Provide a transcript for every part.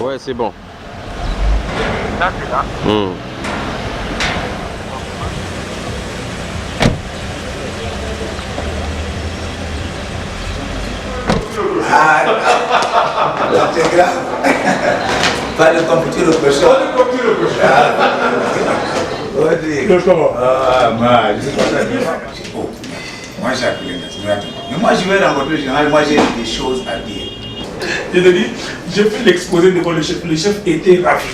Ouais, c'est bon. Là, c'est là. Ah, c'est grave. Pas de computer au prochain. Pas de computer au prochain. Comment? Ah, moi j'ai appelé mais moi je vais rencontrer le général, moi j'ai des choses à dire. Je te dis, j'ai fait l'exposé devant le chef était ravi.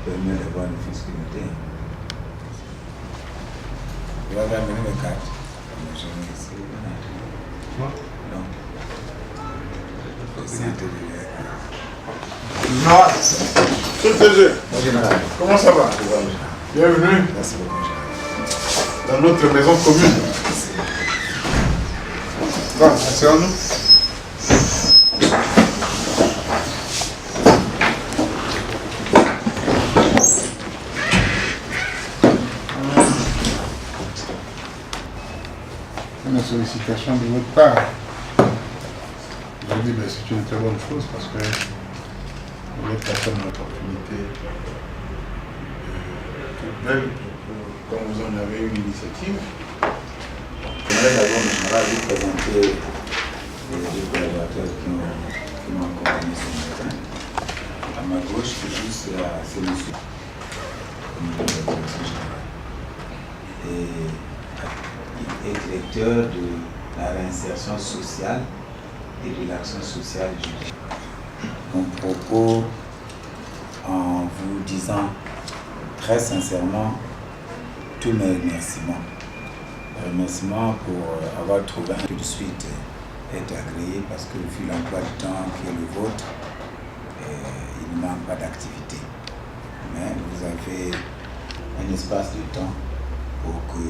Permet d'avoir une fiscalité. Tu vas amener les cartes. Non. Non. Monsieur le PG, comment ça va? Bienvenue. Merci beaucoup. Dans notre maison commune. Bon, asseyons-nous. Une sollicitation de votre part. Je dis, c'est une très bonne chose parce que vous êtes passé une opportunité toute belle, comme vous en avez eu l'initiative. J'aimerais d'abord, le général, vous présenter les deux collaborateurs qui m'ont accompagné ce matin. À ma gauche, c'est monsieur. Et il est directeur de la réinsertion sociale et de l'action sociale judiciaire. Mon propos en vous disant très sincèrement tous mes remerciements. Remerciements pour avoir trouvé tout de suite être agréé parce que vu l'emploi du temps qui est le vôtre, il ne manque pas d'activité. Mais vous avez un espace de temps pour que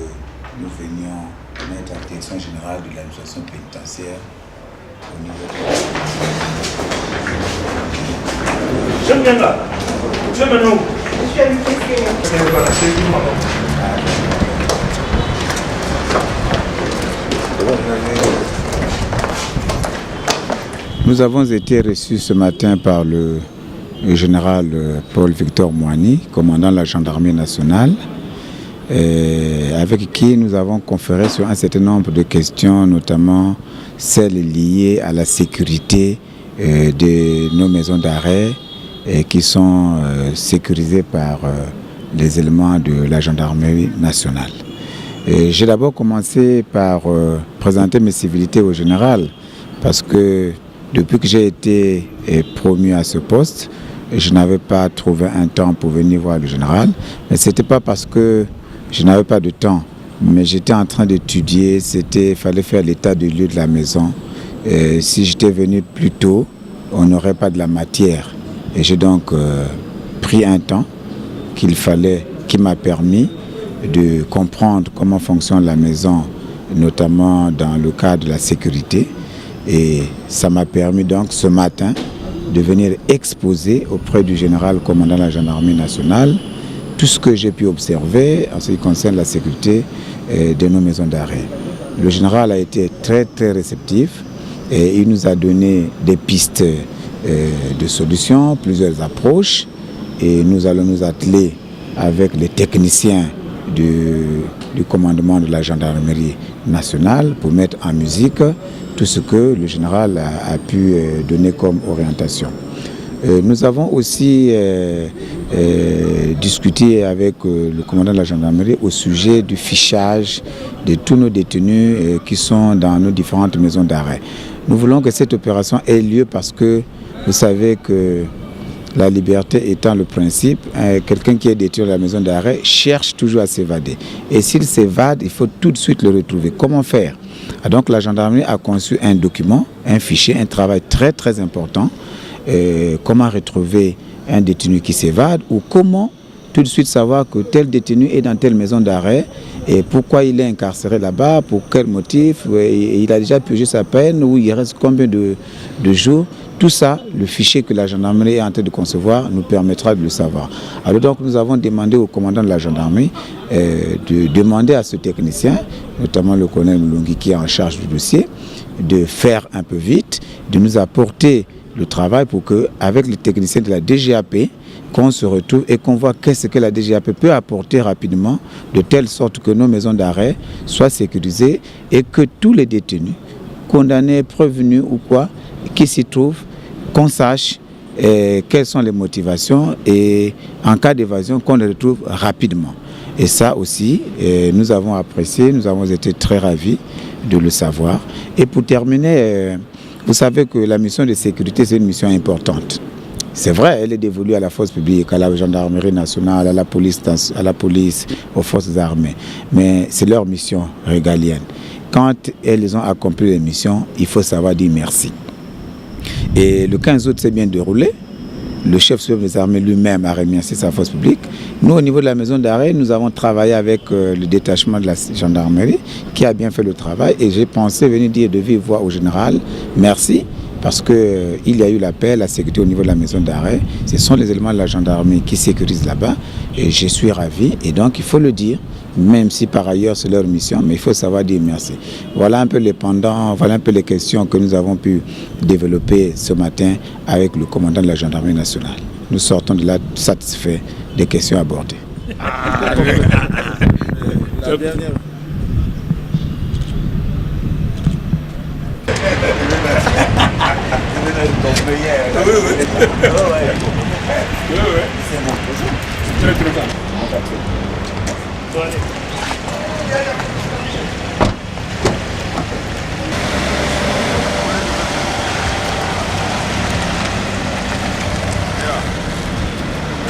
nous venions mettre à la direction générale de l'administration pénitentiaire au niveau de J'aime bien là. J'aime bien où? Je suis à l'UPC. Nous avons été reçus ce matin par le général Paul-Victor Moigny, commandant de la gendarmerie nationale, avec qui nous avons conféré sur un certain nombre de questions, notamment celles liées à la sécurité de nos maisons d'arrêt qui sont sécurisées par les éléments de la gendarmerie nationale. J'ai d'abord commencé par présenter mes civilités au général parce que depuis que j'ai été promu à ce poste, je n'avais pas trouvé un temps pour venir voir le général. Mais ce n'était pas parce que je n'avais pas de temps, mais j'étais en train d'étudier, il fallait faire l'état de lieu de la maison. Si j'étais venu plus tôt, on n'aurait pas de la matière. Et j'ai donc pris un temps qui m'a permis de comprendre comment fonctionne la maison, notamment dans le cadre de la sécurité. Et ça m'a permis donc ce matin de venir exposer auprès du général commandant de la gendarmerie nationale tout ce que j'ai pu observer en ce qui concerne la sécurité de nos maisons d'arrêt. Le général a été très très réceptif et il nous a donné des pistes de solutions, plusieurs approches, et nous allons nous atteler avec les techniciens du commandement de la gendarmerie nationale pour mettre en musique tout ce que le général a pu donner comme orientation. Nous avons aussi discuté avec le commandant de la gendarmerie au sujet du fichage de tous nos détenus qui sont dans nos différentes maisons d'arrêt. Nous voulons que cette opération ait lieu parce que vous savez que La liberté étant le principe, quelqu'un qui est détenu à la maison d'arrêt cherche toujours à s'évader. Et s'il s'évade, il faut tout de suite le retrouver. Comment faire? Donc la gendarmerie a conçu un document, un fichier, un travail très très important. Comment retrouver un détenu qui s'évade ou comment tout de suite savoir que tel détenu est dans telle maison d'arrêt et pourquoi il est incarcéré là-bas, pour quel motif, il a déjà purgé sa peine ou il reste combien de jours. Tout ça, le fichier que la gendarmerie est en train de concevoir nous permettra de le savoir. Alors donc nous avons demandé au commandant de la gendarmerie de demander à ce technicien, notamment le colonel Moulongi qui est en charge du dossier, de faire un peu vite, de nous apporter le travail pour que, avec les techniciens de la DGAP, qu'on se retrouve et qu'on voit qu'est-ce que la DGAP peut apporter rapidement, de telle sorte que nos maisons d'arrêt soient sécurisées et que tous les détenus, condamnés, prévenus ou quoi, qui s'y trouvent, qu'on sache quelles sont les motivations et en cas d'évasion, qu'on les retrouve rapidement. Et ça aussi, nous avons apprécié, nous avons été très ravis de le savoir. Et pour terminer, vous savez que la mission de sécurité, c'est une mission importante. C'est vrai, elle est dévolue à la force publique, à la gendarmerie nationale, à la police, aux forces armées. Mais c'est leur mission régalienne. Quand elles ont accompli les missions, il faut savoir dire merci. Et le 15 août s'est bien déroulé. Le chef suprême des armées lui-même a remercié sa force publique. Nous, au niveau de la maison d'arrêt, nous avons travaillé avec le détachement de la gendarmerie qui a bien fait le travail. Et j'ai pensé venir dire de vive voix au général, merci, parce qu'il y a eu la paix, la sécurité au niveau de la maison d'arrêt. Ce sont les éléments de la gendarmerie qui sécurisent là-bas. Et je suis ravi. Et donc, il faut le dire, même si par ailleurs c'est leur mission, mais il faut savoir dire merci. Voilà un peu les pendants, voilà un peu les questions que nous avons pu développer ce matin avec le commandant de la gendarmerie nationale. Nous sortons de là satisfaits des questions abordées. La dernière. C'est mon projet.